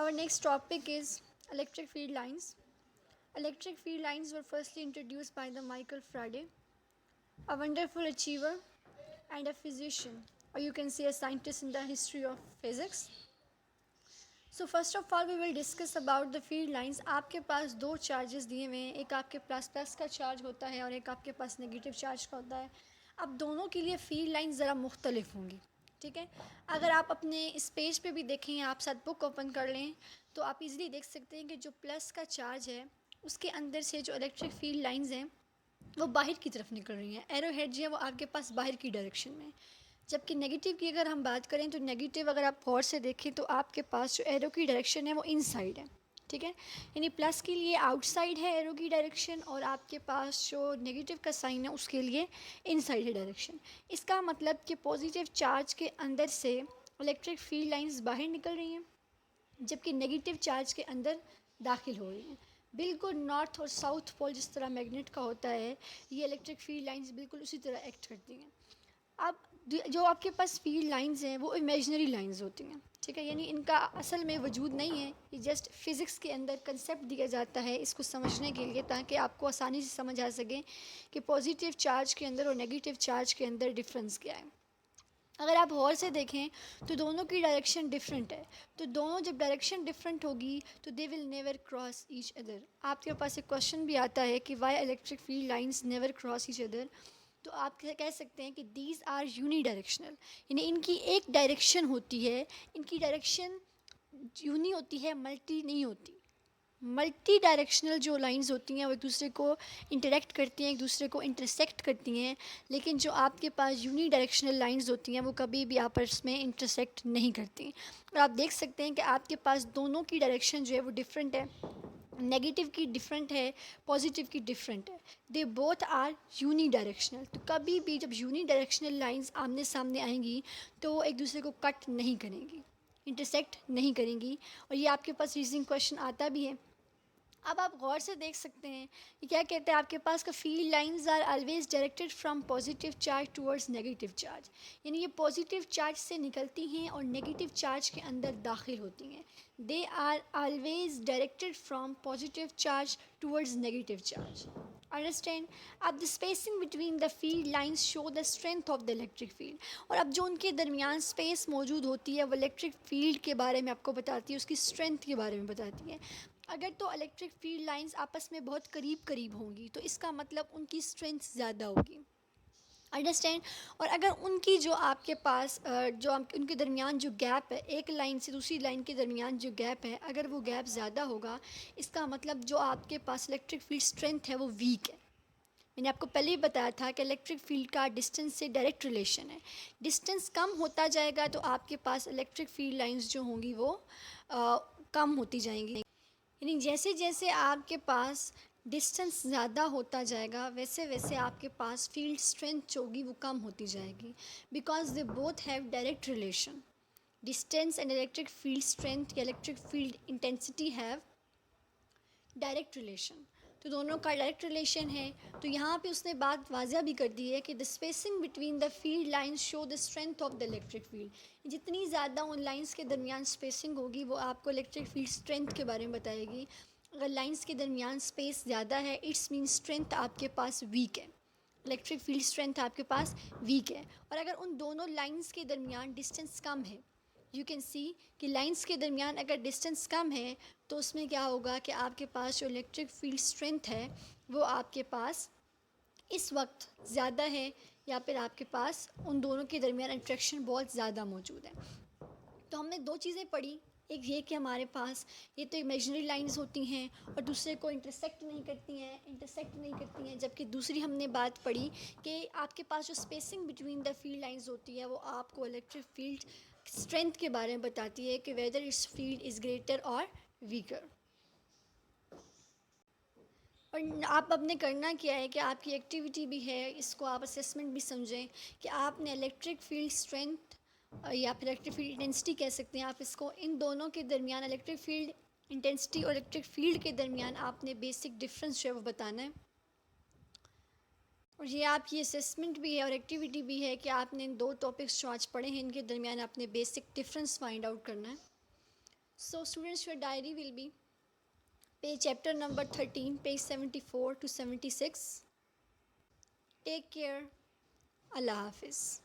Our next topic is electric field lines. Electric field lines were firstly introduced by the Michael Faraday, a wonderful achiever and a physician, or you can say a scientist in the history of physics. So first of all we will discuss about the field lines. आपके पास दो charges दिए हुए हैं, एक आपके पास plus का charge होता है और एक आपके पास नेगेटिव चार्ज का होता है. अब दोनों के लिए फील्ड लाइन ज़रा मुख्तलिफ होंगी. ठीक है, अगर आप अपने इस पेज पे भी देखें, आप साथ बुक ओपन कर लें तो आप इजीली देख सकते हैं कि जो प्लस का चार्ज है उसके अंदर से जो इलेक्ट्रिक फील्ड लाइंस हैं वो बाहर की तरफ निकल रही हैं. एरो हेड जो है वो आपके पास बाहर की डायरेक्शन में. जबकि नेगेटिव की अगर हम बात करें तो नेगेटिव अगर आप गौर से देखें तो आपके पास जो एरो की डायरेक्शन है वो इनसाइड है. ठीक है, यानी प्लस के लिए आउटसाइड है एरो की डायरेक्शन और आपके पास जो नेगेटिव का साइन है उसके लिए इनसाइड है डायरेक्शन. इसका मतलब कि पॉजिटिव चार्ज के अंदर से इलेक्ट्रिक फील्ड लाइंस बाहर निकल रही हैं जबकि नेगेटिव चार्ज के अंदर दाखिल हो रही हैं. बिल्कुल नॉर्थ और साउथ पोल जिस तरह मैग्नेट का होता है, ये इलेक्ट्रिक फील्ड लाइंस बिल्कुल उसी तरह एक्ट करती हैं. अब जो आपके पास फील्ड लाइंस हैं वो इमेजिनरी लाइंस होती हैं. ठीक है, यानी इनका असल में वजूद नहीं है, ये जस्ट फिज़िक्स के अंदर कंसेप्ट दिया जाता है इसको समझने के लिए, ताकि आपको आसानी से समझ आ सके कि पॉजिटिव चार्ज के अंदर और नेगेटिव चार्ज के अंदर डिफरेंस क्या है. अगर आप गौर से देखें तो दोनों की डायरेक्शन डिफरेंट है, तो दोनों जब डायरेक्शन डिफरेंट होगी तो they will never cross each other. आपके पास एक क्वेश्चन भी आता है कि Y electric field lines never cross each other, तो आप कह सकते हैं कि दीज आर यूनी डायरेक्शनल, यानी इनकी एक डायरेक्शन होती है, इनकी डायरेक्शन यूनी होती है, मल्टी नहीं होती. मल्टी डायरेक्शनल जो लाइंस होती हैं वो एक दूसरे को इंटरेक्ट करती हैं, एक दूसरे को इंटरसेक्ट करती हैं, लेकिन जो आपके पास यूनी डायरेक्शनल लाइंस होती हैं वो कभी भी आपस में इंटरसेक्ट नहीं करती. और आप देख सकते हैं कि आपके पास दोनों की डायरेक्शन जो है वो डिफरेंट है, नेगेटिव की डिफरेंट है, पॉजिटिव की डिफरेंट है. They both are unidirectional. तो कभी भी जब यूनी डायरेक्शनल लाइंस आमने सामने आएंगी तो वो एक दूसरे को कट नहीं करेंगी, इंटरसेक्ट नहीं करेंगी. और ये आपके पास रीजनिंग क्वेश्चन आता भी है. अब आप गौर से देख सकते हैं कि क्या कहते हैं, आपके पास का field lines are always directed from positive charge towards negative charge, यानी ये पॉजिटिव चार्ज से निकलती हैं और नेगेटिव चार्ज के अंदर दाखिल होती हैं. They are always directed from positive charge towards negative charge. Understand. अब the spacing between the field lines show the strength of the electric field. और अब जो उनके दरमियान स्पेस मौजूद होती है वो इलेक्ट्रिक फील्ड के बारे में आपको बताती है, उसकी स्ट्रेंथ के बारे में बताती है. अगर तो इलेक्ट्रिक फील्ड लाइंस आपस में बहुत करीब करीब होंगी तो इसका मतलब उनकी स्ट्रेंथ ज़्यादा होगी. अंडरस्टैंड. और अगर उनकी जो आपके पास जो उनके दरमियान जो गैप है, एक लाइन से दूसरी लाइन के दरमियान जो गैप है, अगर वो गैप ज़्यादा होगा इसका मतलब जो आपके पास इलेक्ट्रिक फील्ड स्ट्रेंथ है वो वीक है. मैंने आपको पहले ही बताया था कि इलेक्ट्रिक फील्ड का डिस्टेंस से डायरेक्ट रिलेशन है. डिस्टेंस कम होता जाएगा तो आपके पास इलेक्ट्रिक फील्ड लाइंस जो होंगी वो कम होती जाएंगी. यानी जैसे जैसे आपके पास डिस्टेंस ज़्यादा होता जाएगा वैसे वैसे आपके पास फील्ड स्ट्रेंथ जो होगी वो कम होती जाएगी, because they both have direct relation. Distance and electric field strength या electric field intensity have direct relation. तो दोनों का डायरेक्ट रिलेशन है. तो यहाँ पे उसने बात वाज़ह भी कर दी है कि the spacing between the field lines show the strength of the electric field. जितनी ज़्यादा उन लाइंस के दरमियान स्पेसिंग होगी वो आपको इलेक्ट्रिक फील्ड स्ट्रेंथ के बारे में बताएगी. अगर लाइंस के दरमियान स्पेस ज़्यादा है इट्स मीन स्ट्रेंथ आपके पास वीक है, इलेक्ट्रिक फील्ड स्ट्रेंथ आपके पास वीक है. और अगर उन दोनों लाइंस के दरमियान डिस्टेंस कम है, यू कैन सी कि लाइंस के दरमियान अगर डिस्टेंस कम है तो उसमें क्या होगा कि आपके पास जो इलेक्ट्रिक फील्ड स्ट्रेंथ है वो आपके पास इस वक्त ज़्यादा है, या फिर आपके पास उन दोनों के दरमियान इंट्रैक्शन बहुत ज़्यादा मौजूद है. तो हमने दो चीज़ें पढ़ी, एक ये कि हमारे पास ये तो इमेजिनरी लाइंस होती हैं और दूसरे को इंटरसेक्ट नहीं करती हैं, जबकि दूसरी हमने बात पढ़ी कि आपके पास जो spacing between the field lines होती है वो आपको इलेक्ट्रिक फील्ड स्ट्रेंथ के बारे में बताती है कि whether it's field is greater और वीकर. और आप अपने करना क्या है कि आपकी एक्टिविटी भी है, इसको आप असेसमेंट भी समझें कि आपने इलेक्ट्रिक फील्ड स्ट्रेंथ या फिर इलेक्ट्रिक फील्ड इंटेंसिटी कह सकते हैं आप इसको, इन दोनों के दरमियान इलेक्ट्रिक फील्ड इंटेंसिटी और इलेक्ट्रिक फील्ड के दरमियान आपने बेसिक डिफरेंस जो है वो बताना है. और ये आपकी असेसमेंट भी है और एक्टिविटी भी है कि आपने इन दो टॉपिक्स जो आज पढ़े हैं इनके दरमियान आपने बेसिक डिफरेंस फाइंड आउट करना है. So students, your diary will be page chapter number 13, page 74 to 76. Take care. Allah Hafiz.